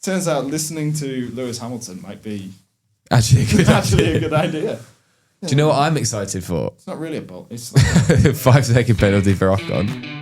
Turns out listening to Lewis Hamilton might be Actually, a good idea. Do you know what I'm excited for? It's not really a bolt. It's like 5-second penalty for Ocon.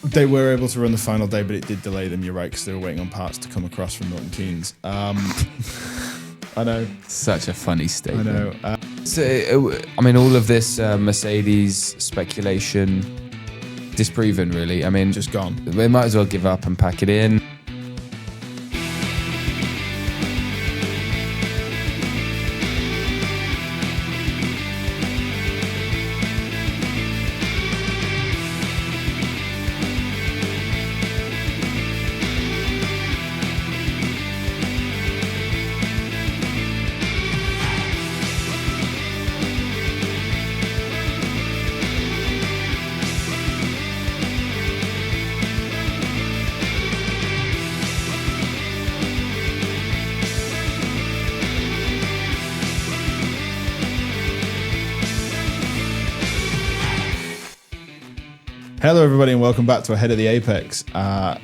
They were able to run the final day, but it did delay them. You're right, because they were waiting on parts to come across from Milton Keynes. I know. Such a funny statement. I know. So, I mean, all of this Mercedes speculation disproven, really. I mean, Just gone. They might as well give up and pack it in. Hello, everybody, and welcome back to Ahead of the Apex.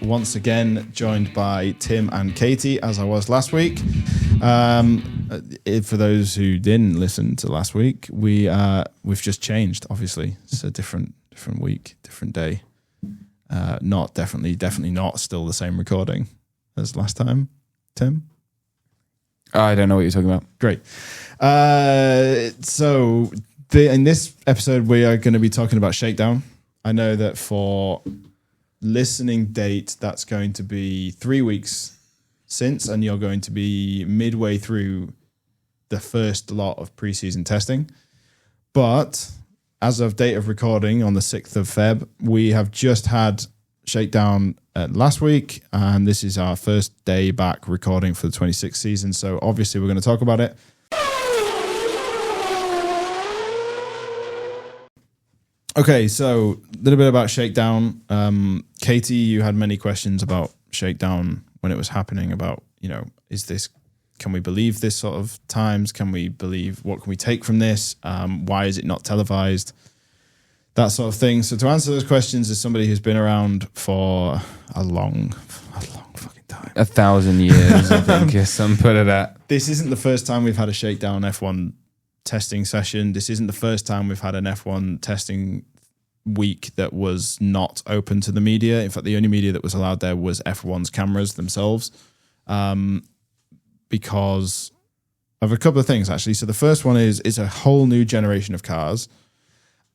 Once again, joined by Tim and Katie, as I was last week. For those who didn't listen to last week, we've just changed. Obviously, it's a different week, different day. Definitely not still the same recording as last time. Tim, I don't know what you're talking about. great. In this episode, we are going to be talking about Shakedown. I know that for listening date, that's going to be 3 weeks since, and you're going to be midway through the first lot of preseason testing. But as of date of recording on the 6th of Feb, we have just had Shakedown last week, and this is our first day back recording for the 26th season. So obviously we're going to talk about it. Okay, so a little bit about Shakedown. Katie, you had many questions about Shakedown when it was happening about, can we believe this sort of times? What can we take from this? Why is it not televised? That sort of thing. So to answer those questions as somebody who's been around for a long fucking time. 1,000 years, I think, some put it at. This isn't the first time we've had a Shakedown F1 testing session. This isn't the first time we've had an F1 testing week that was not open to the media. In fact, the only media that was allowed there was F1's cameras themselves, because of a couple of things, actually. So the first one is it's a whole new generation of cars.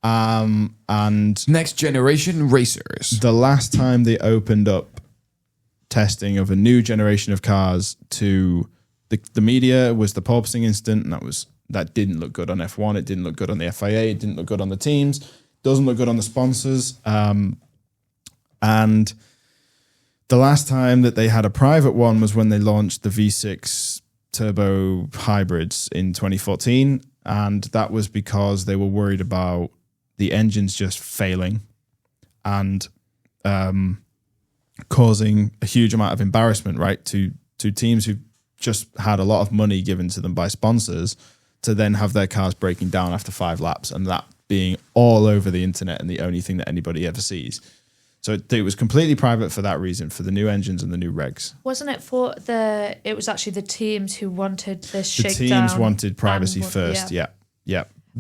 And Next generation racers. the last time they opened up testing of a new generation of cars to the media was the porpoising incident, and that didn't look good on F1. It didn't look good on the FIA. It didn't look good on the teams. Doesn't look good on the sponsors. And the last time that they had a private one was when they launched the V6 turbo hybrids in 2014. And that was because they were worried about the engines just failing and causing a huge amount of embarrassment, right, to teams who just had a lot of money given to them by sponsors to then have their cars breaking down after 5 laps, and that being all over the internet and the only thing that anybody ever sees. So it was completely private for that reason, for the new engines and the new regs. Wasn't it it was actually the teams who wanted this The shakedown. teams wanted privacy first, yeah.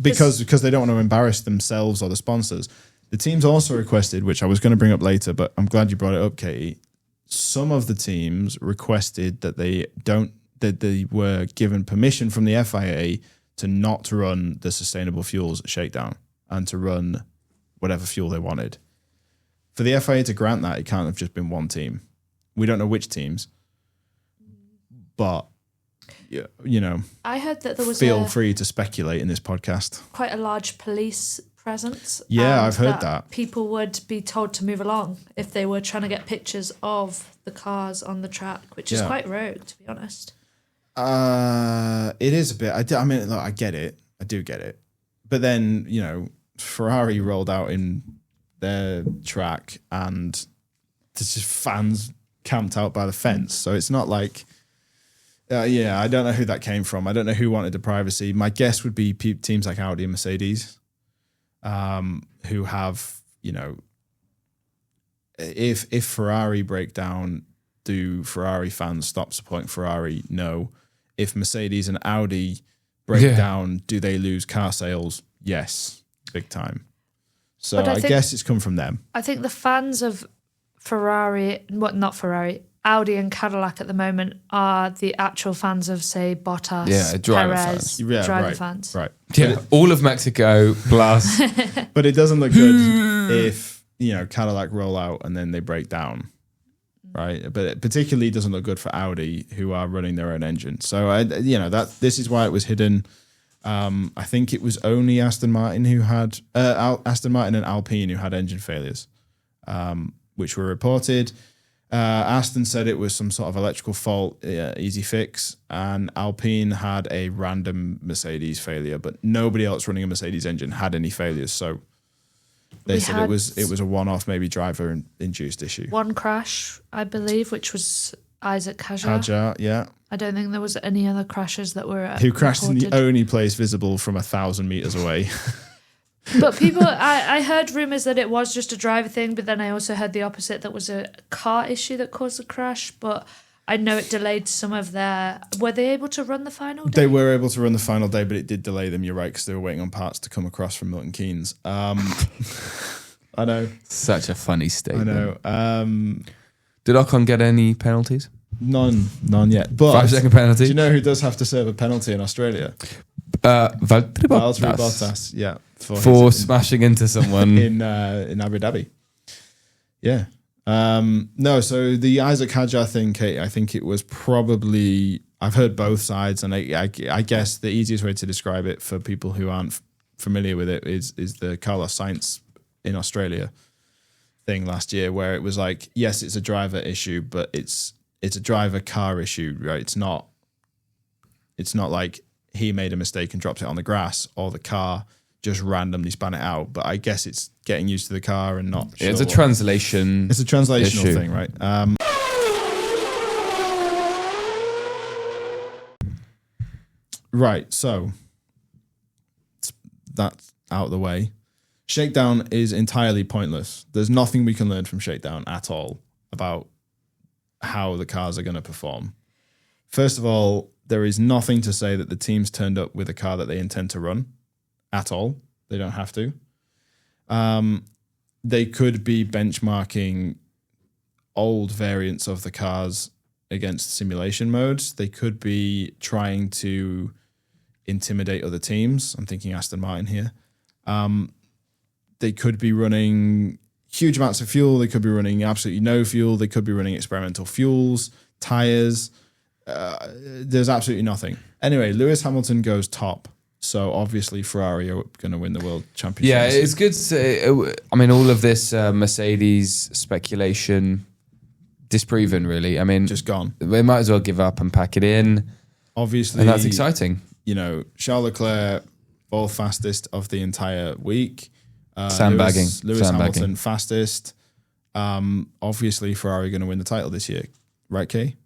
Because they don't want to embarrass themselves or the sponsors. The teams also requested, which I was going to bring up later, but I'm glad you brought it up, Katie. Some of the teams requested that they were given permission from the FIA to not run the sustainable fuels at Shakedown and to run whatever fuel they wanted. For the FIA to grant that, it can't have just been one team. We don't know which teams, but I heard that there was feel free to speculate in this podcast. quite a large police presence. Yeah, and I've heard that. People would be told to move along if they were trying to get pictures of the cars on the track, which is quite rogue, to be honest. It is a bit. I mean, look, I get it. I do get it. But then, Ferrari rolled out in their track and there's just fans camped out by the fence. So it's not like, I don't know who that came from. I don't know who wanted the privacy. My guess would be teams like Audi and Mercedes, who have, if Ferrari break down, do Ferrari fans stop supporting Ferrari? No. If Mercedes and Audi break down, do they lose car sales? Yes, big time. So I guess it's come from them. I think the fans of Audi and Cadillac at the moment are the actual fans of, say, Bottas, driver Perez, fans. driver fans. Right. Yeah, all of Mexico plus. But it doesn't look good if, Cadillac roll out and then they break down, right? But it particularly doesn't look good for Audi, who are running their own engine. So, this is why it was hidden. I think it was only Aston Martin and Alpine who had engine failures, which were reported. Aston said it was some sort of electrical fault, easy fix, and Alpine had a random Mercedes failure, but nobody else running a Mercedes engine had any failures. So they said it was a one-off, maybe driver-induced issue. One crash, I believe, which was Isaac Hadjar. Hadjar, yeah. I don't think there was any other crashes that were who crashed reported. In the only place visible from 1,000 meters away. But people, I heard rumours that it was just a driver thing, but then I also heard the opposite, that was a car issue that caused the crash. But I know it delayed some of their... Were they able to run the final day? They were able to run the final day, but it did delay them, you're right, because they were waiting on parts to come across from Milton Keynes. I know. Such a funny statement. I know. Did Ocon get any penalties? None yet. But 5-second penalty. Do you know who does have to serve a penalty in Australia? Valtteri Bottas, yeah. For smashing into someone in Abu Dhabi. Yeah. No, so the Isaac Hadjar thing, Kate, I think it was probably... I've heard both sides, and I guess the easiest way to describe it for people who aren't familiar with it is the Carlos Sainz in Australia thing last year, where it was like, yes, it's a driver issue, but it's a driver car issue, right? It's not like he made a mistake and drops it on the grass, or the car just randomly span it out. But I guess it's getting used to the car and not sure. It's a translation. It's a translational thing, right? Right, so that's out of the way. Shakedown is entirely pointless. There's nothing we can learn from Shakedown at all about how the cars are going to perform. First of all, there is nothing to say that the teams turned up with a car that they intend to run at all. They don't have to. They could be benchmarking old variants of the cars against simulation modes. They could be trying to intimidate other teams. I'm thinking Aston Martin here. They could be running huge amounts of fuel. They could be running absolutely no fuel. They could be running experimental fuels, tires. There's absolutely nothing. Anyway, Lewis Hamilton goes top. So obviously Ferrari are going to win the world championship. Yeah, it's good to say. I mean, all of this Mercedes speculation disproven, really. I mean, just gone. They might as well give up and pack it in. Obviously. And that's exciting. Charles Leclerc, fourth fastest of the entire week. Sandbagging. Lewis Hamilton, fastest. Obviously, Ferrari going to win the title this year. Right, Kay?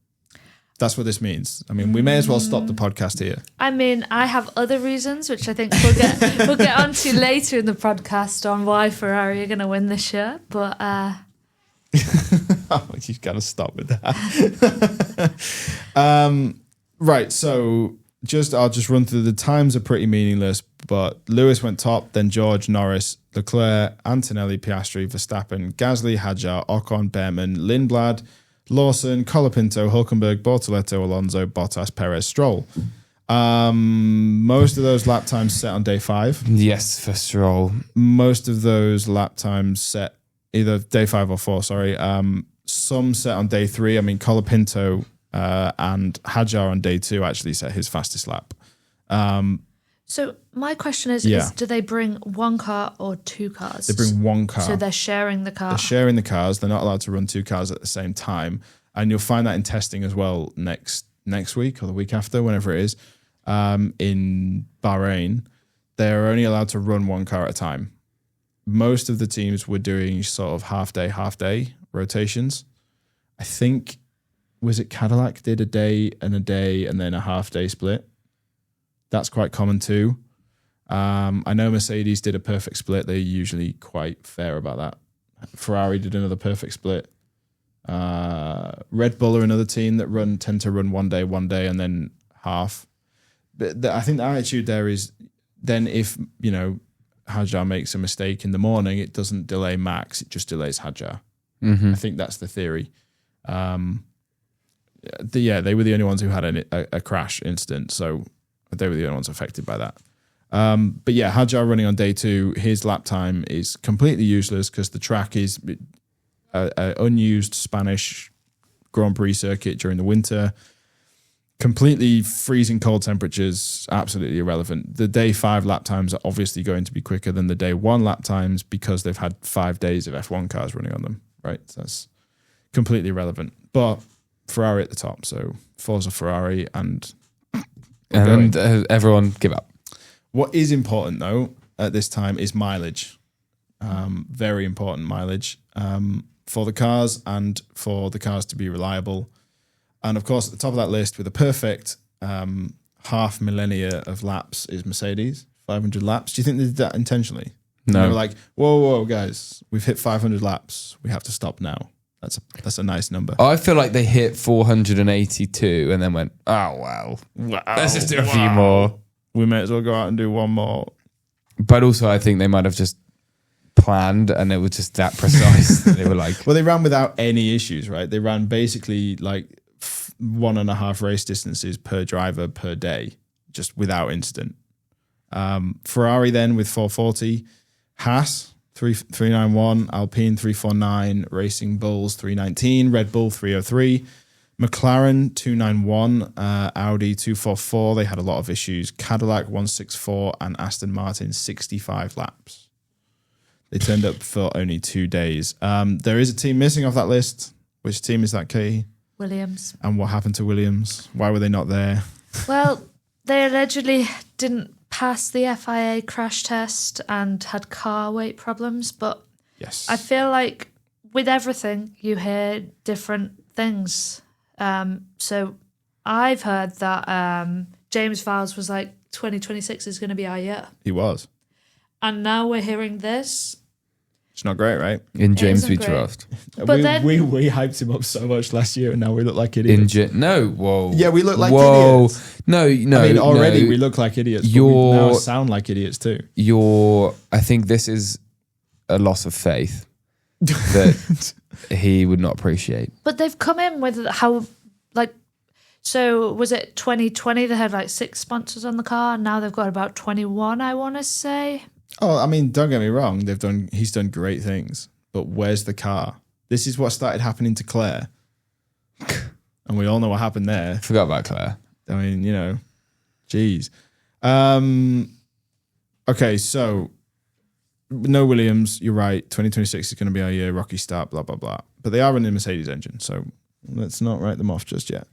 That's what this means. I mean, we may as well stop the podcast here. I mean, I have other reasons, which I think we'll get onto later in the podcast on why Ferrari are going to win this year. But you've got to stop with that. Right. So I'll just run through the times are pretty meaningless. But Lewis went top, then George, Norris, Leclerc, Antonelli, Piastri, Verstappen, Gasly, Hadjar, Ocon, Behrman, Lindblad, Lawson, Colapinto, Hulkenberg, Bortoletto, Alonso, Bottas, Perez, Stroll. Most of those lap times set on day 5. Yes, for Stroll. Most of those lap times set either day 5 or 4, sorry. Some set on day 3. I mean, Colapinto and Hadjar on day 2 actually set his fastest lap. So my question is, do they bring one car or 2 cars? They bring one car. So they're sharing the car. They're sharing the cars. They're not allowed to run 2 cars at the same time. And you'll find that in testing as well next week or the week after, whenever it is. in Bahrain, they're only allowed to run one car at a time. Most of the teams were doing sort of half day rotations. I think, was it Cadillac did a day and then a half day split? That's quite common too. I know Mercedes did a perfect split. They're usually quite fair about that. Ferrari did another perfect split. Red Bull are another team that tend to run one day, and then half. But I think the attitude there is then if, Hadjar makes a mistake in the morning, it doesn't delay Max, it just delays Hadjar. I think that's the theory. They were the only ones who had a crash incident, so they were the only ones affected by that. But yeah, Hadjar running on day 2, his lap time is completely useless because the track is an unused Spanish Grand Prix circuit during the winter. Completely freezing cold temperatures, absolutely irrelevant. The day 5 lap times are obviously going to be quicker than the day 1 lap times because they've had 5 days of F1 cars running on them, right? So that's completely irrelevant. But Ferrari at the top, so Forza Ferrari and everyone give up. What is important, though, at this time is mileage. Very important mileage for the cars and for the cars to be reliable. And, of course, at the top of that list with a perfect half millennia of laps is Mercedes, 500 laps. Do you think they did that intentionally? No. They were like, whoa, guys, we've hit 500 laps. We have to stop now. That's a nice number. I feel like they hit 482 and then went, oh, wow. Let's just do a few more. We may as well go out and do one more. But also, I think they might have just planned and it was just that precise. They were like... Well, they ran without any issues, right? They ran basically like 1.5 race distances per driver per day, just without incident. Ferrari then with 440, Haas 391, Alpine 349, Racing Bulls 319, Red Bull 303, McLaren 291, Audi 244. They had a lot of issues. Cadillac 164 and Aston Martin 65 laps. They turned up for only 2 days. There is a team missing off that list. Which team is that, Katie? Williams. And what happened to Williams? Why were they not there? Well, they allegedly didn't pass the FIA crash test and had car weight problems. But yes, I feel like with everything, you hear different things. So I've heard that James Vowles was like, 2026 is going to be our year. He was. And now we're hearing this. It's not great, right? In James we trust. But we hyped him up so much last year, and now we look like idiots. Whoa. Yeah, we look like idiots. No. I mean, already we look like idiots. But we now sound like idiots too. I think this is a loss of faith that he would not appreciate. But they've come in with how, like, so was it 2020? They had like 6 sponsors on the car, and now they've got about 21, I want to say. Oh, I mean, don't get me wrong. He's done great things, but where's the car? This is what started happening to Claire, and we all know what happened there. Forgot about Claire. I mean, geez. Okay, so no Williams. You're right. 2026 is going to be our year. Rocky start. Blah blah blah. But they are running a Mercedes engine, so let's not write them off just yet.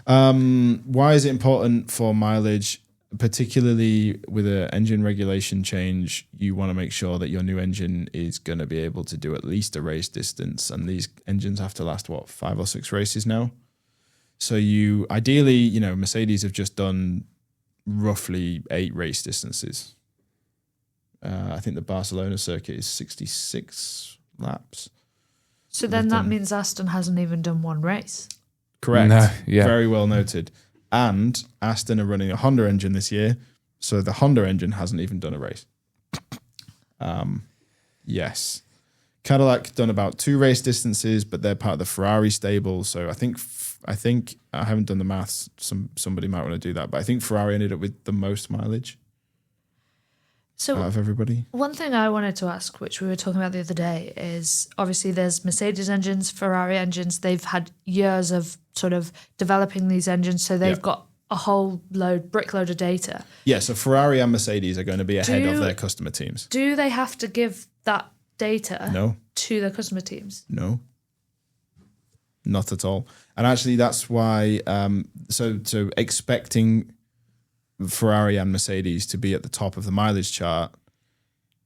Why is it important for mileage? Particularly with an engine regulation change, you want to make sure that your new engine is going to be able to do at least a race distance. And these engines have to last, 5 or 6 races now? So you ideally, Mercedes have just done roughly 8 race distances. I think the Barcelona circuit is 66 laps. So then that means Aston hasn't even done 1 race. Correct. No, yeah. Very well noted. And Aston are running a Honda engine this year, so the Honda engine hasn't even done a race. Yes. Cadillac done about 2 race distances, but they're part of the Ferrari stable. So I think I haven't done the maths. Somebody might want to do that, but I think Ferrari ended up with the most mileage out of everybody. One thing I wanted to ask, which we were talking about the other day, is obviously there's Mercedes engines, Ferrari engines. They've had years of sort of developing these engines, so they've got a whole brickload of data. Yeah, so Ferrari and Mercedes are going to be ahead of their customer teams. Do they have to give that data to their customer teams? No. Not at all. And actually that's why so expecting Ferrari and Mercedes to be at the top of the mileage chart,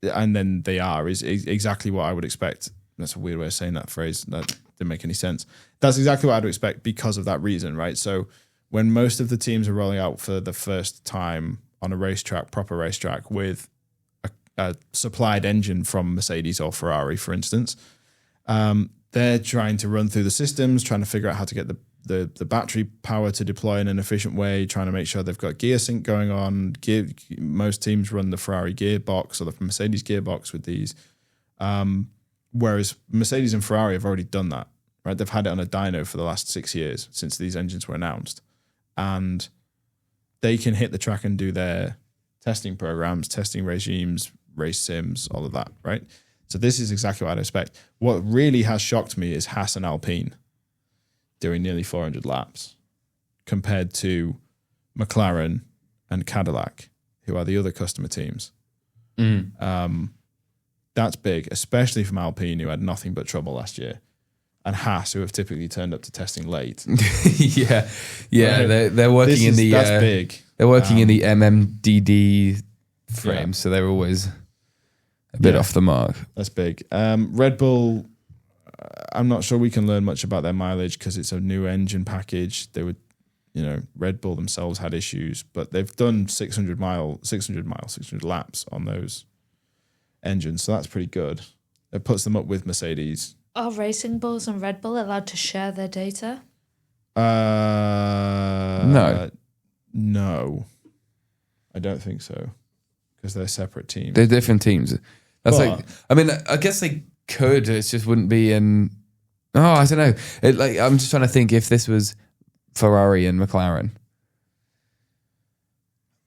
and then they are, is exactly what I would expect. That's a weird way of saying that phrase. That didn't make any sense. That's exactly what I'd expect because of that reason, right? So when most of the teams are rolling out for the first time on a racetrack, proper racetrack, with a supplied engine from Mercedes or Ferrari, for instance, they're trying to run through the systems, trying to figure out how to get the battery power to deploy in an efficient way, trying to make sure they've got gear sync going on. Most teams run the Ferrari gearbox or the Mercedes gearbox with these, whereas Mercedes and Ferrari have already done that, right? They've had it on a dyno for the last 6 years since these engines were announced, and they can hit the track and do their testing programs, testing regimes, race sims, all of that, right? So this is exactly what I'd expect. What really has shocked me is Haas and Alpine doing nearly 400 laps compared to McLaren and Cadillac, who are the other customer teams. That's big, especially from Alpine, who had nothing but trouble last year, and Haas, who have typically turned up to testing late. yeah. Right. They're working in the that's big. They're working in the MMDD frame, so they're always a bit off the mark. That's big. Red Bull, I'm not sure we can learn much about their mileage because it's a new engine package. They would, Red Bull themselves had issues, but they've done 600 laps on those engines, so that's pretty good. It puts them up with Mercedes. Are Racing Bulls and Red Bull allowed to share their data? No, I don't think so, because they're separate teams. They're different teams. I guess they could. It just wouldn't be in. Oh, I don't know. I'm just trying to think if this was Ferrari and McLaren.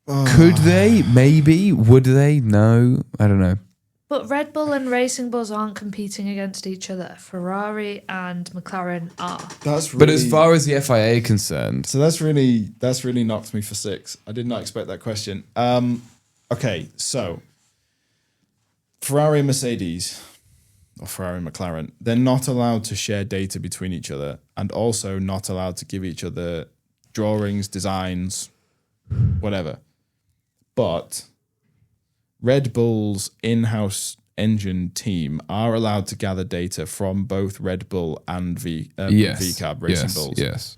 Could they? Maybe. Would they? No, I don't know. But Red Bull and Racing Bulls aren't competing against each other. Ferrari and McLaren are. But as far as the FIA concerned, so that's really knocked me for 6. I did not expect that question. Okay, so Ferrari and Mercedes, or Ferrari and McLaren, they're not allowed to share data between each other, and also not allowed to give each other drawings, designs, whatever. But Red Bull's in-house engine team are allowed to gather data from both Red Bull and VCAB Racing Bulls. Yes.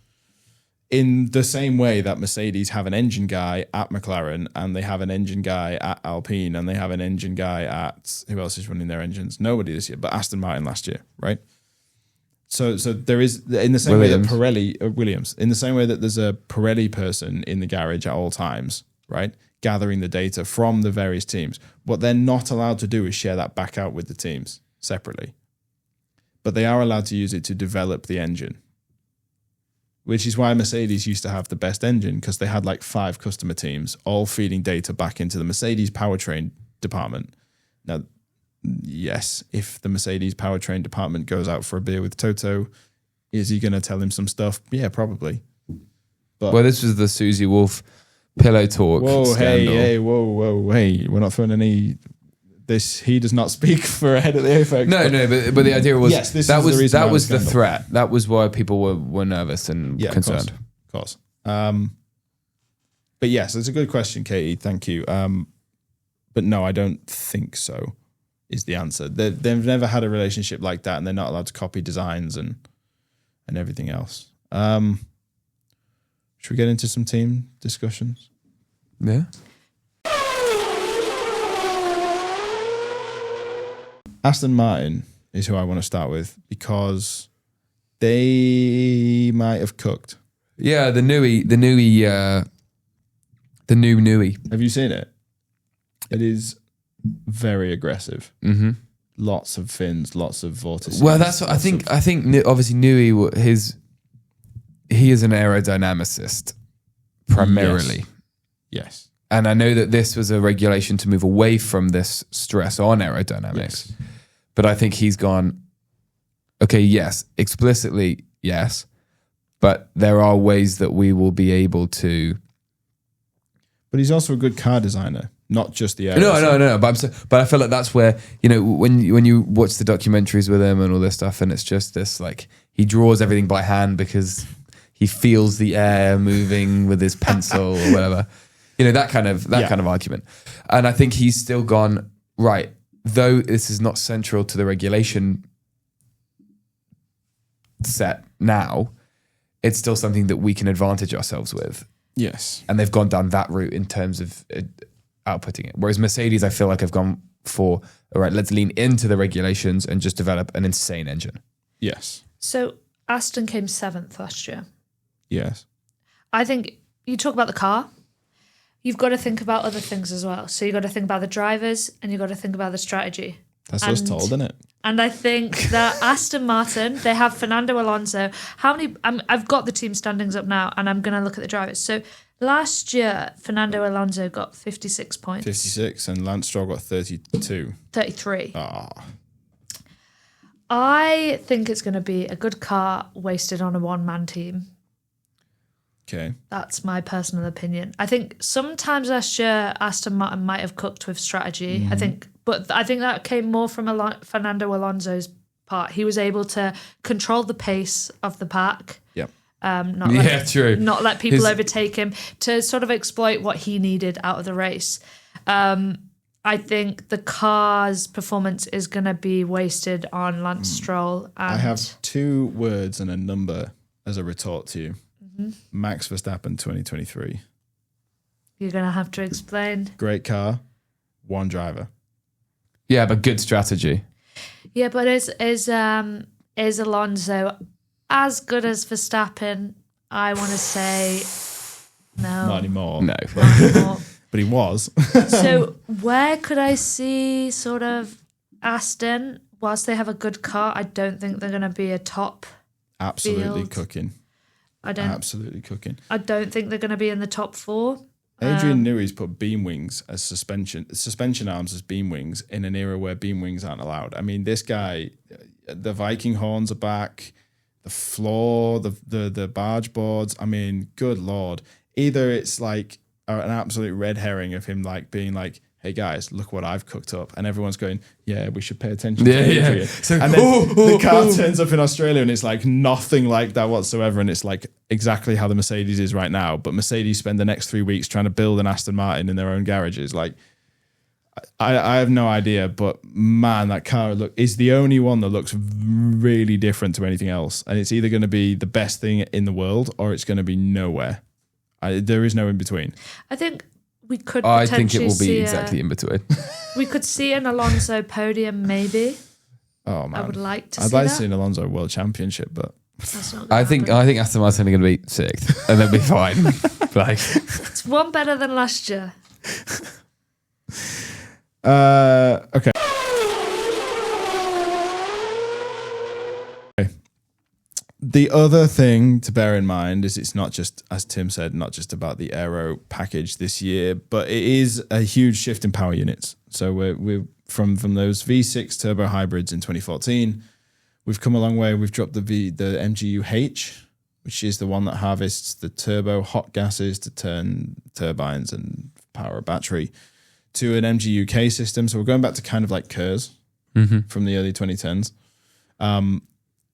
In the same way that Mercedes have an engine guy at McLaren, and they have an engine guy at Alpine, and they have an engine guy at, who else is running their engines? Nobody this year, but Aston Martin last year, right? So there is, in the same way that Williams, in the same way that there's a Pirelli person in the garage at all times, right? Gathering the data from the various teams. What they're not allowed to do is share that back out with the teams separately. But they are allowed to use it to develop the engine, which is why Mercedes used to have the best engine, because they had like 5 customer teams all feeding data back into the Mercedes powertrain department. Now, yes, if the Mercedes powertrain department goes out for a beer with Toto, is he going to tell him some stuff? Yeah, probably. But this was the Susie Wolf pillow talk scandal. Hey, we're not throwing any. He does not speak for a head of the AFX. No, but the idea was that was the threat. That was why people were nervous and concerned. Of course. But yes, it's a good question, Katie. Thank you. But no, I don't think so, is the answer. They've never had a relationship like that, and they're not allowed to copy designs and everything else. Should we get into some team discussions? Yeah. Aston Martin is who I want to start with, because they might have cooked. Yeah, the new Newey. Have you seen it? It is very aggressive. Mm-hmm. Lots of fins, lots of vortices. Well, that's what I think. I think obviously Newey, he is an aerodynamicist primarily. Yes. And I know that this was a regulation to move away from this stress on aerodynamics. Yes. But I think he's gone, okay, yes, explicitly, yes. But there are ways that we will be able to. But he's also a good car designer, not just the aero. No. But I feel like that's where, when you watch the documentaries with him and all this stuff, and it's just this, like, he draws everything by hand because he feels the air moving with his pencil or whatever. that kind of argument. And I think he's still gone, right, though this is not central to the regulation set now, it's still something that we can advantage ourselves with. Yes. And they've gone down that route in terms of outputting it. Whereas Mercedes, I feel like have gone for, all right, let's lean into the regulations and just develop an insane engine. Yes. So Aston came 7th last year. Yes. I think you talk about the car, you've got to think about other things as well. So you've got to think about the drivers and you've got to think about the strategy. That's us told, isn't it? And I think that Aston Martin, they have Fernando Alonso. How many? I've got the team standings up now, and I'm going to look at the drivers. So last year, Fernando Alonso got 56 points. 56, and Lance Stroll got 32. 33. Ah. I think it's going to be a good car wasted on a one-man team. Okay. That's my personal opinion. I think sometimes last year, Aston Martin might have cooked with strategy. But I think that came more from Fernando Alonso's part. He was able to control the pace of the pack. Yep. True. Not let people overtake him, to sort of exploit what he needed out of the race. I think the car's performance is going to be wasted on Lance Stroll. And I have 2 words and a number as a retort to you. Mm-hmm. Max Verstappen 2023. You're going to have to explain. Great car, one driver. Yeah, but good strategy. Yeah, but is Alonso as good as Verstappen? I want to say no. Not anymore. No. Not anymore. But he was. So where could I see sort of Aston? Whilst they have a good car, I don't think they're going to be a top Absolutely field. Cooking. Absolutely cooking. I don't think they're going to be in the top 4. Adrian Newey's put beam wings as suspension arms as beam wings in an era where beam wings aren't allowed. I mean, this guy, the Viking horns are back, the floor, the barge boards. I mean, good Lord. Either it's like an absolute red herring of him like being like, hey guys, look what I've cooked up. And everyone's going, yeah, we should pay attention to Adrian. Yeah. So, and then the car turns up in Australia and it's like nothing like that whatsoever. And it's like exactly how the Mercedes is right now. But Mercedes spend the next 3 weeks trying to build an Aston Martin in their own garages. Like, I have no idea, but man, that car is the only one that looks really different to anything else. And it's either going to be the best thing in the world or it's going to be nowhere. There is no in between. I think we could. I think it will be exactly in between. We could see an Alonso podium, maybe. Oh man, I would like to. I'd like to see an Alonso World Championship, but that's not I think Aston Martin are going to be 6th, and they'll be fine. Like, it's one better than last year. Okay. The other thing to bear in mind is it's not just, as Tim said, not just about the aero package this year, but it is a huge shift in power units. So we're from those V6 turbo hybrids in 2014, we've come a long way. We've dropped the MGU-H, which is the one that harvests the turbo hot gases to turn turbines and power a battery, to an MGU-K system. So we're going back to kind of like KERS from the early 2010s.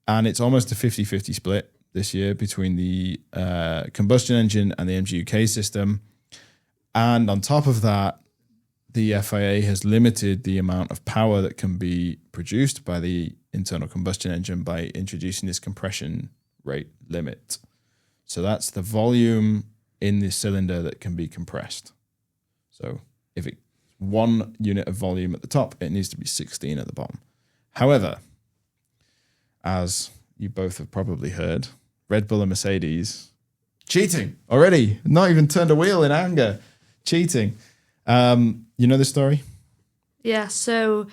And it's almost a 50-50 split this year between the combustion engine and the MGU-K system. And on top of that, the FIA has limited the amount of power that can be produced by the internal combustion engine by introducing this compression rate limit. So that's the volume in the cylinder that can be compressed. So if it's 1 unit of volume at the top, it needs to be 16 at the bottom. However, as you both have probably heard, Red Bull and Mercedes cheating already, not even turned a wheel in anger, cheating. You know the story? Yeah, so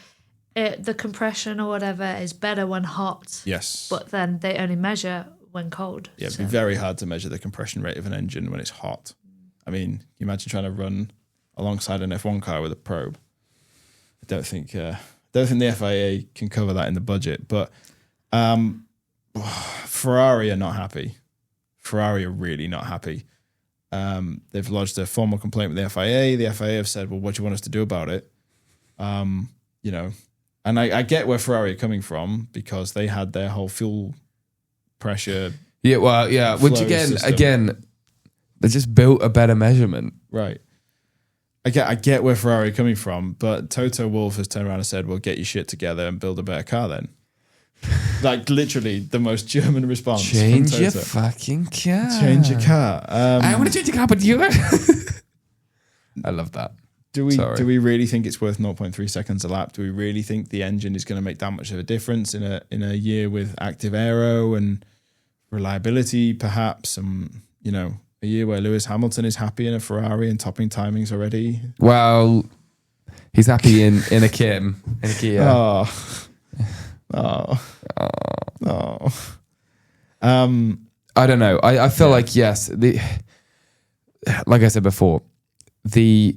the compression or whatever is better when hot. Yes. But then they only measure when cold. Yeah, it'd be very hard to measure the compression rate of an engine when it's hot. I mean, can you imagine trying to run alongside an F1 car with a probe? I don't think the FIA can cover that in the budget, but Ferrari are not happy. Ferrari are really not happy. They've lodged a formal complaint with the FIA. The FIA have said, well, what do you want us to do about it? And I get where Ferrari are coming from because they had their whole fuel pressure. Yeah, well, yeah. Which again, they just built a better measurement. Right. I get where Ferrari are coming from, but Toto Wolff has turned around and said, well, get your shit together and build a better car then. Like literally the most German response. Change your fucking car. Change your car. I want to change your car, but you... I love that. Do we really think it's worth 0.3 seconds a lap? Do we really think the engine is going to make that much of a difference in a year with active aero and reliability, perhaps? A year where Lewis Hamilton is happy in a Ferrari and topping timings already. Well, he's happy in a Kia. I don't know. I feel like yes. Like I said before, the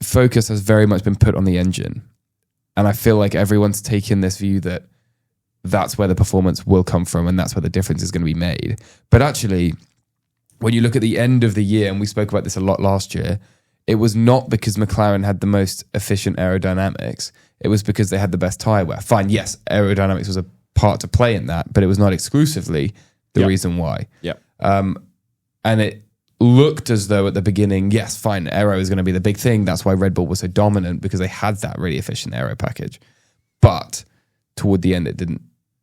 focus has very much been put on the engine, and I feel like everyone's taken this view that that's where the performance will come from, and that's where the difference is going to be made. But actually, when you look at the end of the year, and we spoke about this a lot last year, it was not because McLaren had the most efficient aerodynamics. It was because they had the best tyre wear. Fine, yes, aerodynamics was a part to play in that, but it was not exclusively the reason why. Yeah. And it looked as though at the beginning, yes, fine, aero is going to be the big thing. That's why Red Bull was so dominant, because they had that really efficient aero package. But toward the end, it didn't.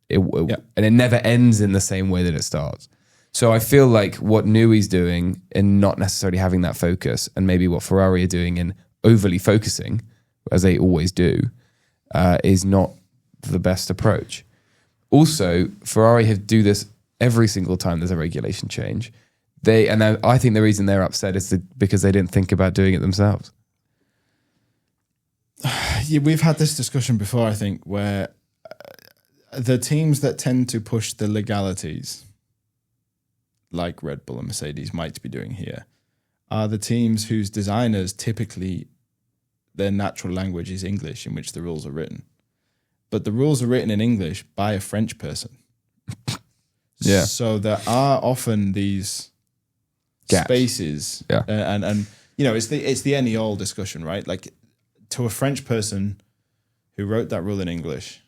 And it never ends in the same way that it starts. So I feel like what Newey's doing in not necessarily having that focus, and maybe what Ferrari are doing in overly focusing, as they always do, is not the best approach. Also, Ferrari do this every single time there's a regulation change. I think the reason they're upset is because they didn't think about doing it themselves. Yeah, we've had this discussion before, I think, where the teams that tend to push the legalities, like Red Bull and Mercedes might be doing here, are the teams whose designers typically, their natural language is English, in which the rules are written. But the rules are written in English by a French person. Yeah. So there are often these gaps. Spaces. Yeah. And it's the any all discussion, right? Like, to a French person who wrote that rule in English,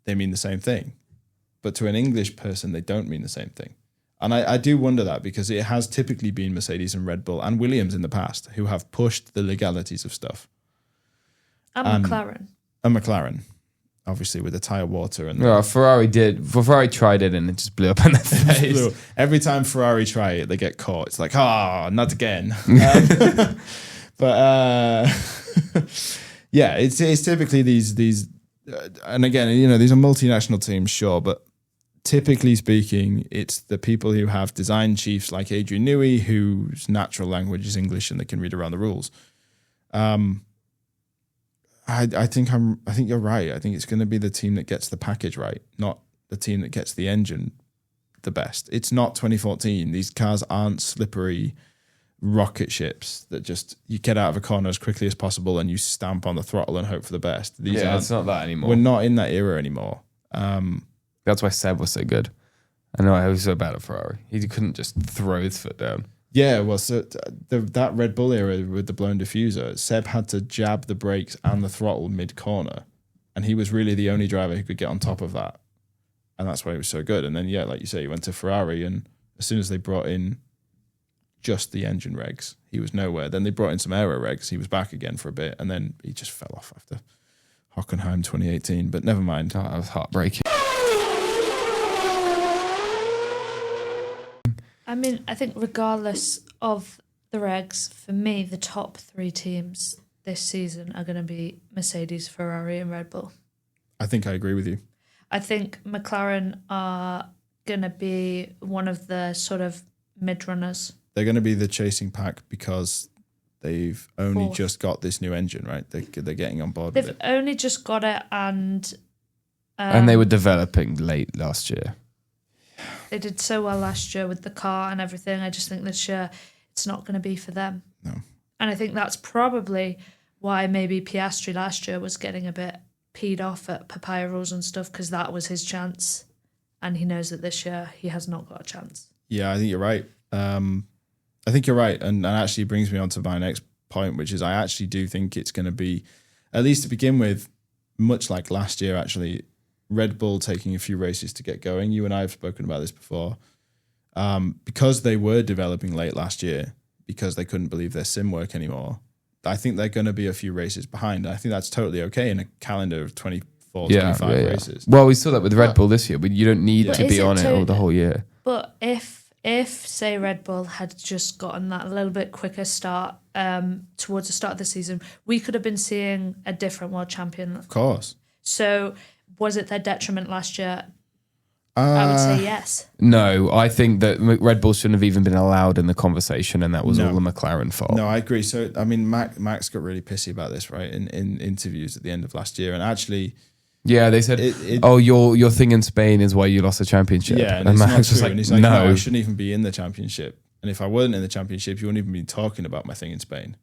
they mean the same thing. But to an English person, they don't mean the same thing. And I do wonder that, because it has typically been Mercedes and Red Bull and Williams in the past who have pushed the legalities of stuff. And McLaren. And McLaren, obviously, with the tyre water. Ferrari did. Ferrari tried it and it just blew up in their face. Every time Ferrari try it, they get caught. It's like, not again. But yeah, it's typically these, and again, these are multinational teams, sure, but typically speaking, it's the people who have design chiefs like Adrian Newey, whose natural language is English and they can read around the rules. I think you're right. I think it's going to be the team that gets the package right, not the team that gets the engine the best. It's not 2014. These cars aren't slippery rocket ships that just you get out of a corner as quickly as possible and you stamp on the throttle and hope for the best. It's not that anymore. We're not in that era anymore. That's why Seb was so good. I know I was so bad at Ferrari. He couldn't just throw his foot down. Yeah, well, so that Red Bull era with the blown diffuser, Seb had to jab the brakes and the throttle mid-corner, and he was really the only driver who could get on top of that. And that's why he was so good. And then, yeah, like you say, he went to Ferrari, and as soon as they brought in just the engine regs, he was nowhere. Then they brought in some aero regs, he was back again for a bit, and then he just fell off after Hockenheim 2018. But never mind. Oh, that was heartbreaking. I mean, I think regardless of the regs, for me, the top three teams this season are going to be Mercedes, Ferrari, and Red Bull. I think I agree with you. I think McLaren are going to be one of the sort of mid-runners. They're going to be the chasing pack because they've only just got this new engine, right? They're getting on board with it. They've only just got it, and they were developing late last year. They did so well last year with the car and everything. I just think this year it's not going to be for them. No. And I think that's probably why maybe Piastri last year was getting a bit peed off at papaya rules and stuff, because that was his chance. And he knows that this year he has not got a chance. Yeah, I think you're right. I think you're right. And that actually brings me on to my next point, which is I actually do think it's going to be, at least to begin with, much like last year, actually, Red Bull taking a few races to get going. You and I have spoken about this before. Because they were developing late last year, because they couldn't believe their sim work anymore. I think they're going to be a few races behind. I think that's totally okay in a calendar of 24, 25 races. Well, we saw that with Red Bull this year, but you don't need to be on it all the whole year. But if say Red Bull had just gotten that a little bit quicker start towards the start of the season, we could have been seeing a different world champion. Of course. So was it their detriment last year? I would say yes. No, I think that Red Bull shouldn't have even been allowed in the conversation, and that was all the McLaren fault. No, I agree. So, I mean, Max got really pissy about this, right, in interviews at the end of last year. And actually... Yeah, they said, your thing in Spain is why you lost the championship. Yeah, and Max was like, and he's like, no, I shouldn't even be in the championship. And if I wasn't in the championship, you wouldn't even be talking about my thing in Spain.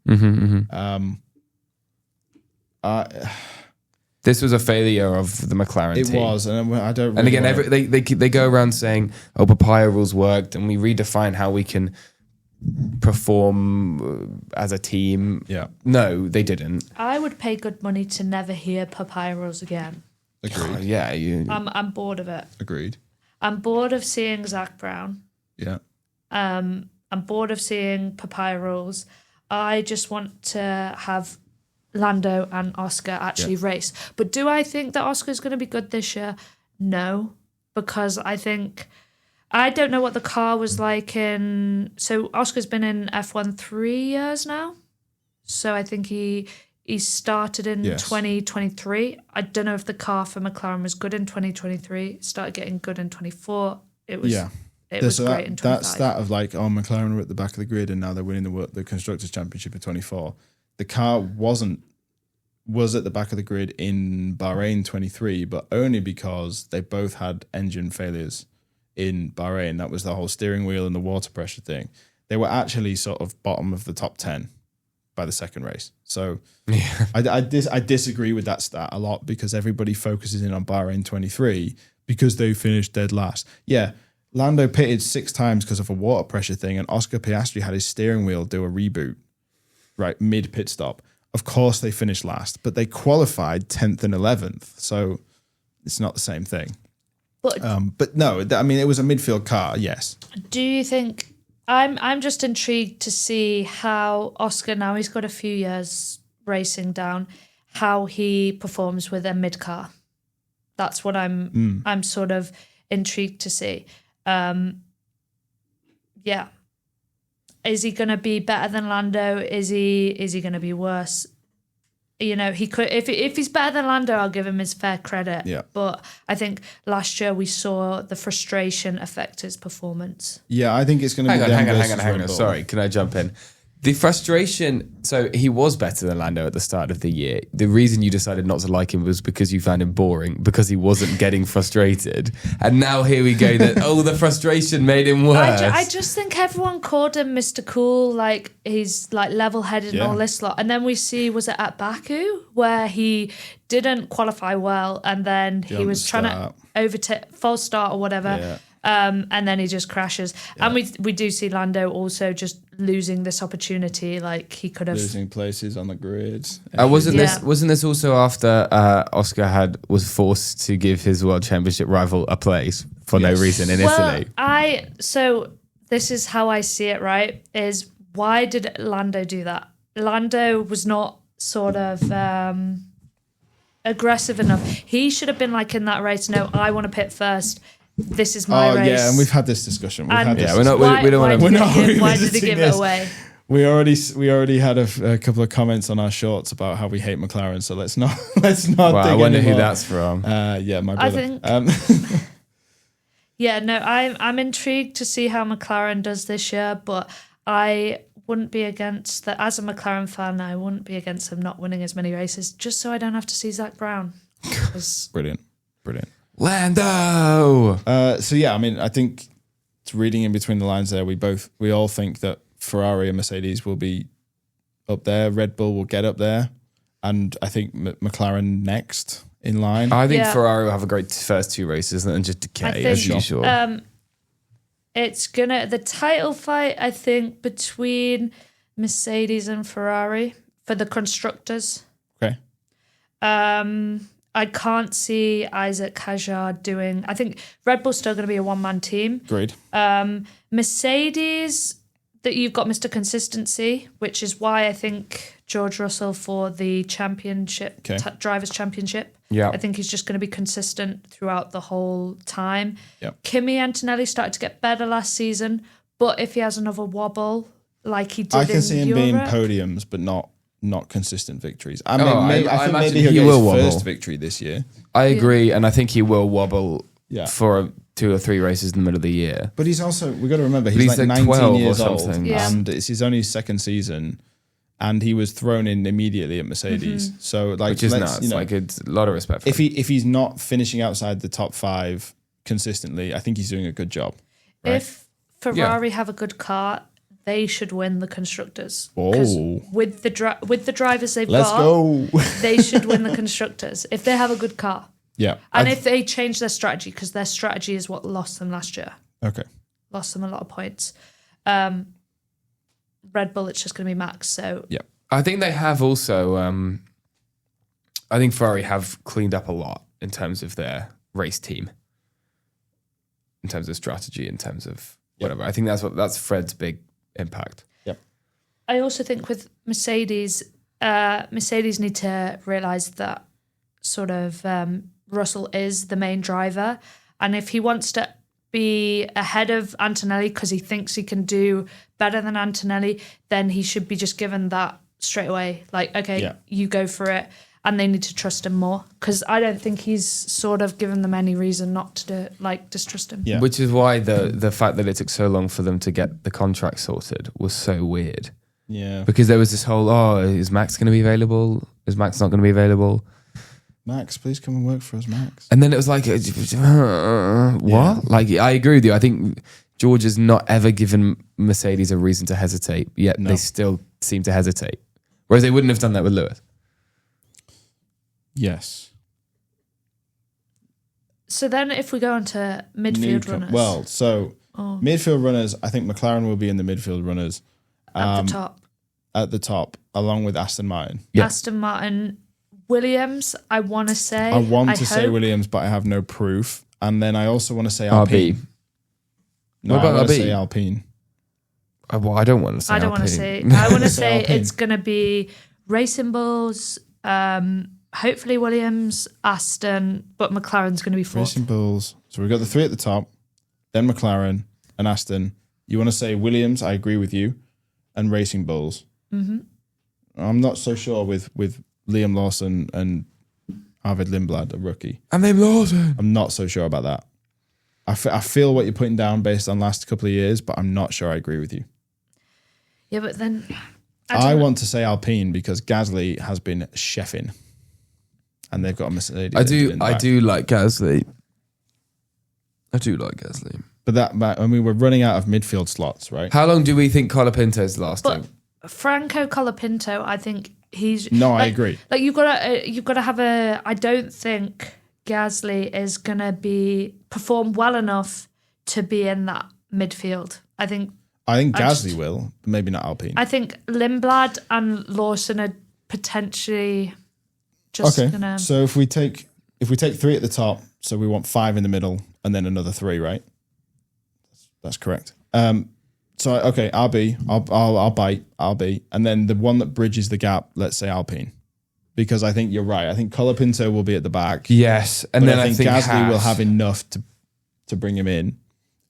This was a failure of the McLaren team. It was, and I don't. Really and again, they go around saying, "Oh, papaya rules worked," and we redefine how we can perform as a team. Yeah, no, they didn't. I would pay good money to never hear papaya rules again. Agreed. I'm bored of it. Agreed. I'm bored of seeing Zach Brown. Yeah. I'm bored of seeing papaya rules. I just want to have Lando and Oscar actually race. But do I think that Oscar's going to be good this year? No, because I don't know what the car was like in... So Oscar's been in F1 3 years now. So I think he started in 2023. I don't know if the car for McLaren was good in 2023. Started getting good in 24. It was great in 25. That's that of like, McLaren were at the back of the grid and now they're winning the Constructors' Championship in 24. The car was at the back of the grid in Bahrain 23, but only because they both had engine failures in Bahrain. That was the whole steering wheel and the water pressure thing. They were actually sort of bottom of the top 10 by the second race. So I disagree with that stat a lot because everybody focuses in on Bahrain 23 because they finished dead last. Yeah, Lando pitted 6 times because of a water pressure thing, and Oscar Piastri had his steering wheel do a reboot, right, mid pit stop. Of course they finished last, but they qualified 10th and 11th, so it's not the same thing. But no, I mean, it was a midfield car, yes. Do you think... I'm just intrigued to see how Oscar, now he's got a few years racing down, how he performs with a mid car. That's what I'm sort of intrigued to see. Yeah. Is he going to be better than Lando? Is he going to be worse? You know, he could. If he's better than Lando, I'll give him his fair credit. Yeah. But I think last year we saw the frustration affect his performance. Yeah, I think it's going to be. Hang on. Sorry, can I jump in? The frustration, so he was better than Lando at the start of the year. The reason you decided not to like him was because you found him boring, because he wasn't getting frustrated. And now here we go that, the frustration made him worse. I just think everyone called him Mr. Cool, like he's like level-headed and all this lot. And then we see, was it at Baku, where he didn't qualify well and then he was trying to overtake, false start or whatever. Yeah. And then he just crashes. Yeah. And we do see Lando also just losing this opportunity. Like he could have... Losing places on the grid. Wasn't this also after Oscar was forced to give his World Championship rival a place for no reason in Italy? So this is how I see it, right? Is why did Lando do that? Lando was not sort of... aggressive enough. He should have been like in that race, no, I want to pit first. This is my race. Yeah, and we've had this discussion. Why did he give it away? We already had a couple of comments on our shorts about how we hate McLaren. So let's not. Well, I wonder who that's from. Yeah, my brother. I think. I'm intrigued to see how McLaren does this year, but I wouldn't be against that. As a McLaren fan, I wouldn't be against them not winning as many races, just so I don't have to see Zach Brown. Brilliant. Lando. So yeah, I mean, I think reading in between the lines there, we all think that Ferrari and Mercedes will be up there. Red Bull will get up there, and I think McLaren next in line. I think Ferrari will have a great first 2 races and then just decay as usual. It's the title fight, I think, between Mercedes and Ferrari for the constructors. Okay. I can't see Isaac Hajar doing... I think Red Bull's still going to be a one-man team. Agreed. Mercedes, that you've got Mr. Consistency, which is why I think George Russell for the championship, drivers' championship. Yeah. I think he's just going to be consistent throughout the whole time. Yep. Kimi Antonelli started to get better last season, but if he has another wobble like he did I can see him being Europe, podiums, but not consistent victories. I I think imagine maybe he he'll will get his wobble. first victory this year. I agree, and I think he will wobble Yeah. for 2 or 3 races in the middle of the year. But he's also, we've got to remember, he's he's like like 19 12 or years old, something. Yeah. and it's his only second season, and he was thrown in immediately at Mercedes. So, like, Which is let's, nuts. Like, it's a lot of respect for him. if he's not finishing outside the top 5 consistently, I think he's doing a good job. Right? if Ferrari have a good car, they should win the constructors. Oh. 'Cause with the drivers they've Let's got, go. they should win the constructors if they have a good car. Yeah. And if they change their strategy, because their strategy is what lost them last year. Okay. Lost them a lot of points. Red Bull, it's just going to be Max. So Yeah. I think they have also. I think Ferrari have cleaned up a lot in terms of their race team, in terms of strategy, in terms of whatever. I think that's Fred's big impact. Yep. I also think with Mercedes, Mercedes need to realise that sort of Russell is the main driver. And if he wants to be ahead of Antonelli because he thinks he can do better than Antonelli, then he should be just given that straight away. Like, okay, you go for it. And they need to trust him more because I don't think he's sort of given them any reason not to distrust him. Yeah. Which is why the fact that it took so long for them to get the contract sorted was so weird. Yeah. Because there was this whole, is Max going to be available? Is Max not going to be available? Max, please come and work for us, Max. And then it was like, what? Yeah. Like, I agree with you. I think George has not ever given Mercedes a reason to hesitate, yet they still seem to hesitate. Whereas they wouldn't have done that with Lewis. Yes. So then if we go on to midfield runners. Well, so midfield runners, I think McLaren will be in the midfield runners. At the top. At the top, along with Aston Martin. Yeah. Aston Martin, Williams, I want to say. I want to say hope. Williams, but I have no proof. And then I also want to say Alpine. RB. No, What about I want to RB? say Alpine. Well, I don't want to say I don't want to Alpine. say. I want to say Alpine. it's going to be Racing Bulls, hopefully Williams, Aston, but McLaren's going to be fourth. Racing Bulls. So we've got the 3 at the top, then McLaren and Aston. You want to say Williams, I agree with you, and Racing Bulls. Mm-hmm. I'm not so sure with Liam Lawson and Arvid Lindblad, a rookie. And they've lost it. I'm not so sure about that. I feel what you're putting down based on last couple of years, but I'm not sure I agree with you. Yeah, but then I want to say Alpine because Gasly has been chefing, and they've got a Mercedes. I engine in the back. do like Gasly. I do like Gasly. But we're running out of midfield slots, right? How long do we think Colapinto's lasting? But Franco Colapinto, I think he's. No, I agree. Like you've got to have a. I don't think Gasly is gonna perform well enough to be in that midfield. I think Gasly will, but maybe not Alpine. I think Lindblad and Lawson are potentially just gonna. So if we take 3 at the top, so we want 5 in the middle, and then another 3, right? That's correct. So okay, RB, I'll bite RB, and then the one that bridges the gap, let's say Alpine, because I think you're right. I think Colapinto will be at the back. Yes, and But then I think Gasly Haas will have enough to bring him in,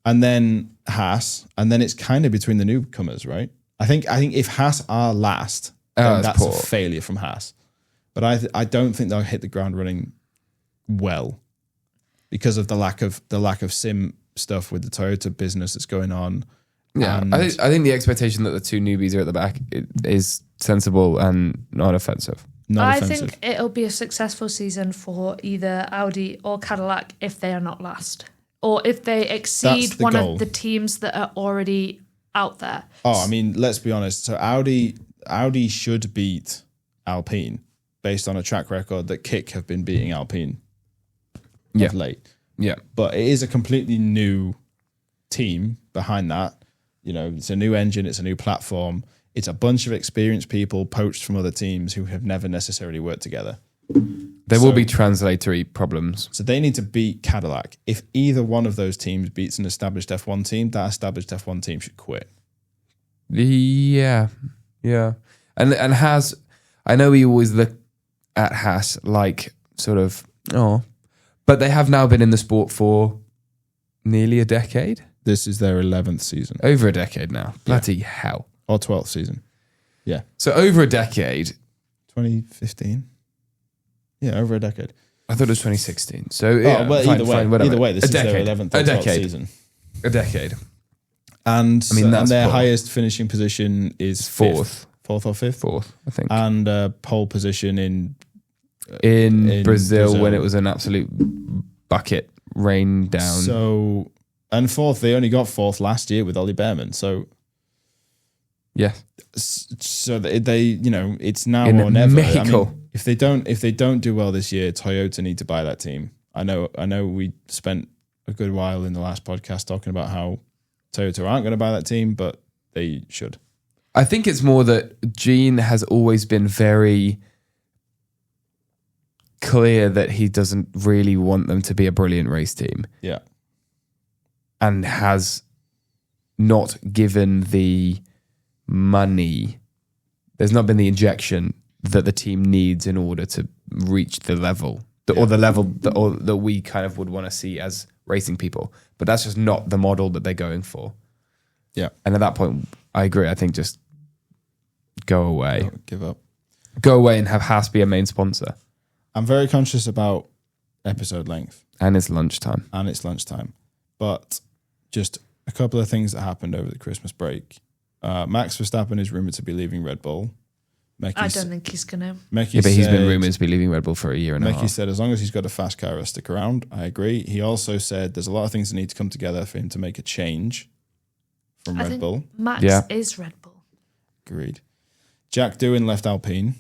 and then Haas, and then it's kind of between the newcomers, right? I think if Haas are last, then that's poor. a failure from Haas. But I don't think they'll hit the ground running well because of the lack of sim stuff with the Toyota business that's going on. Yeah, And I think the expectation that the 2 newbies are at the back is sensible and not offensive. not I offensive. think it'll be a successful season for either Audi or Cadillac if they are not last, or if they exceed That's the one goal. of the teams that are already out there. I mean, let's be honest. So Audi should beat Alpine based on a track record that Kick have been beating Alpine of late. Yeah. But it is a completely new team behind that. You know, it's a new engine, it's a new platform. It's a bunch of experienced people poached from other teams who have never necessarily worked together. There will be translatory problems. So they need to beat Cadillac. If either one of those teams beats an established F1 team, that established F1 team should quit. Yeah. And Haas, I know we always look at Haas like sort of, but they have now been in the sport for nearly a decade. This is their 11th season. Over a decade now. Bloody hell. Or 12th season. Yeah. So over a decade. 2015? Yeah, over a decade. I thought it was 2016. So either way, this is their 11th or 12th season. A decade. And and their highest finishing position is fourth or fifth? Fourth, I think. And pole position in Brazil when it was an absolute bucket rain down. So, and fourth, they only got fourth last year with Ollie Behrman. So, yeah. So they it's now in or never. Mexico. I mean, if they don't do well this year, Toyota need to buy that team. I know we spent a good while in the last podcast talking about how Toyota aren't going to buy that team, but they should. I think it's more that Gene has always been very clear that he doesn't really want them to be a brilliant race team. Yeah. And has not given the money. There's not been the injection that the team needs in order to reach the level, or the level that we kind of would want to see as racing people. But that's just not the model that they're going for. Yeah. And at that point, I agree. I think just go away. Give up. Go away and have Haas be a main sponsor. I'm very conscious about episode length. And it's lunchtime. But just a couple of things that happened over the Christmas break. Max Verstappen is rumoured to be leaving Red Bull. I don't think he's going to. But he's been rumoured to be leaving Red Bull for a year and a half. Mickey said as long as he's got a fast car, he'll stick around. I agree. He also said there's a lot of things that need to come together for him to make a change from Red Bull. Max is Red Bull. Agreed. Jack Doohan left Alpine.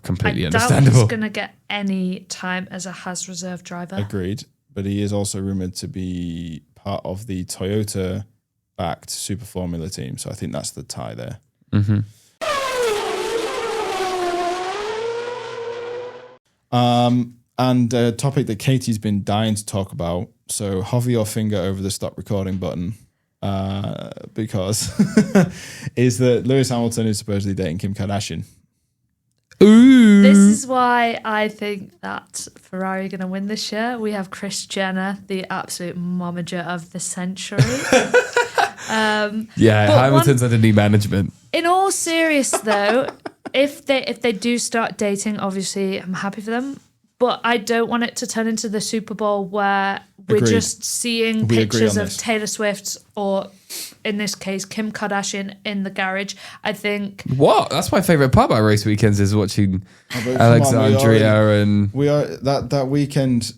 Completely I understandable. doubt he's going to get any time as a Haas reserve driver. Agreed. But he is also rumoured to be part of the Toyota-backed Super Formula team. So I think that's the tie there. Mm-hmm. And a topic that Katie's been dying to talk about. So hover your finger over the stop recording button because is that Lewis Hamilton is supposedly dating Kim Kardashian. Ooh. This is why I think that Ferrari are going to win this year. We have Kris Jenner, the absolute momager of the century. Hamilton's under new management. In all seriousness, though, if they do start dating, obviously I'm happy for them. But I don't want it to turn into the Super Bowl where we're just seeing pictures of Taylor Swift or, in this case, Kim Kardashian in the garage. I think... What? That's my favourite part about race weekends is watching Alexandria and... We are that weekend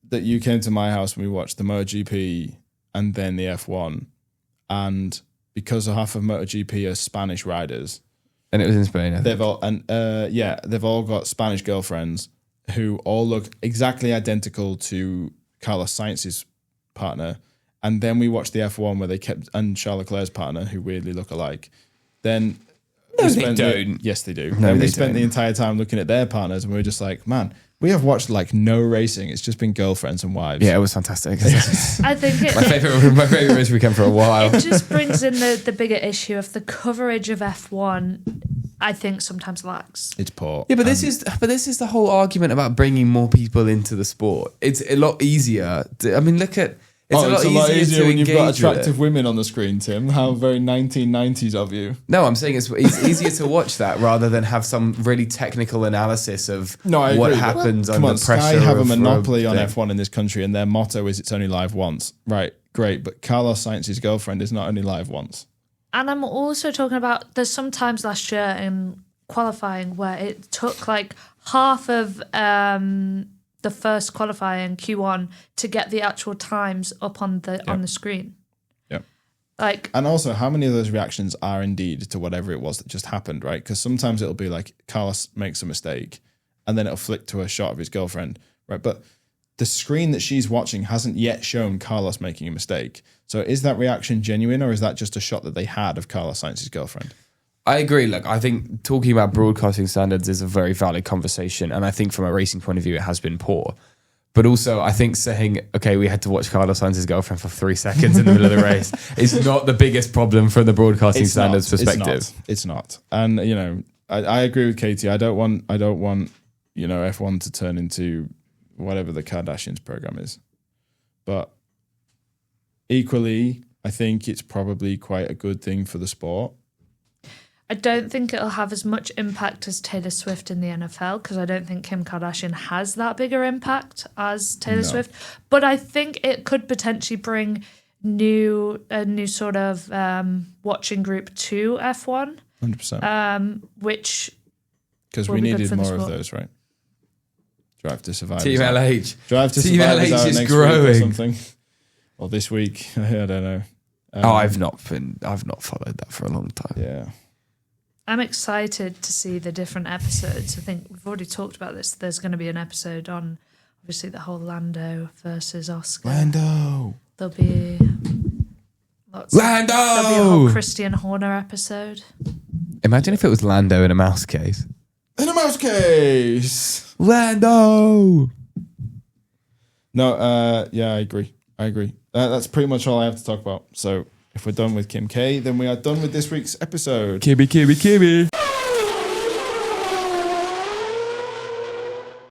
that you came to my house when we watched the MotoGP and then the F1. And because half of MotoGP are Spanish riders... And it was in Spain, I think. They've all got Spanish girlfriends who all look exactly identical to Carlos Sainz's partner. And then we watched the F1 where they kept, and Charles Leclerc's partner, who weirdly look alike. Then they don't. Yes, they do. No, they spent the entire time looking at their partners, and we were just like, man, we have watched like no racing. It's just been girlfriends and wives. Yeah, it was fantastic. I think my favorite race weekend for a while. It just brings in the bigger issue of the coverage of F1. I think sometimes lacks. It's poor. Yeah, but this is the whole argument about bringing more people into the sport. It's a lot easier. Look at it's a lot easier when you've got attractive women on the screen, Tim. How very 1990s of you. No, I'm saying it's easier to watch that rather than have some really technical analysis of what happens under pressure. Sky have a monopoly on F1 in this country, and their motto is it's only live once. Right, great. But Carlos Sainz's girlfriend is not only live once. And I'm also talking about there's some times last year in qualifying where it took like half of the first qualifying Q1 to get the actual times up on the screen. Yeah. And also, how many of those reactions are indeed to whatever it was that just happened, right? Because sometimes it'll be like Carlos makes a mistake and then it'll flick to a shot of his girlfriend, right? But the screen that she's watching hasn't yet shown Carlos making a mistake. So is that reaction genuine, or is that just a shot that they had of Carlos Sainz's girlfriend? I agree. Look, I think talking about broadcasting standards is a very valid conversation. And I think from a racing point of view, it has been poor. But also, I think saying, okay, we had to watch Carlos Sainz's girlfriend for 3 seconds in the middle of the race is not the biggest problem from the broadcasting standards perspective. It's not. And, you know, I agree with Katie. I don't want, you know, F1 to turn into whatever the Kardashians program is. But equally, I think it's probably quite a good thing for the sport. I don't think it'll have as much impact as Taylor Swift in the NFL because I don't think Kim Kardashian has that bigger impact as Taylor Swift. But I think it could potentially bring a new sort of watching group to F1. 100%. Which because we needed more of those, right? Drive to Survive. Team LH. Drive to Team Survive LH is next growing. week or something. Or this week. I don't know. I've not followed that for a long time. Yeah. I'm excited to see the different episodes. I think we've already talked about this. There's going to be an episode on, obviously, the whole Lando versus Oscar. Lando. There'll be Lando! There'll be a whole Christian Horner episode. Imagine if it was Lando in a mouse case. In a mouse case! Lando! No, yeah, I agree. That's pretty much all I have to talk about. So if we're done with Kim K, then we are done with this week's episode. Kibby.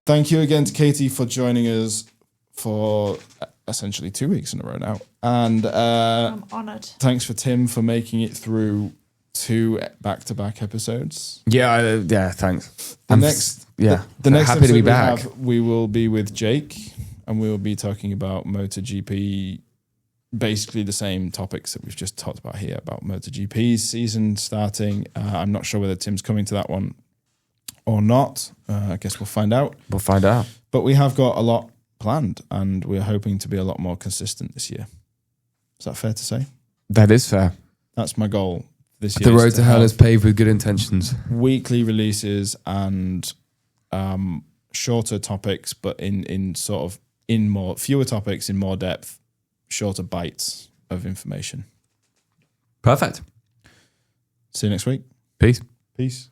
Thank you again to Katie for joining us for essentially 2 weeks in a row now. And I'm honoured. Thanks for Tim for making it through 2 back-to-back episodes. Yeah, thanks. The next happy to be back. We will be with Jake, and we will be talking about MotoGP, basically the same topics that we've just talked about here about MotoGP's season starting. I'm not sure whether Tim's coming to that one or not. I guess we'll find out. But we have got a lot planned, and we're hoping to be a lot more consistent this year. Is that fair to say? That is fair. That's my goal this year. The road to hell is paved with good intentions. Weekly releases and shorter topics, but in fewer topics, in more depth, shorter bites of information. Perfect. See you next week. Peace. Peace.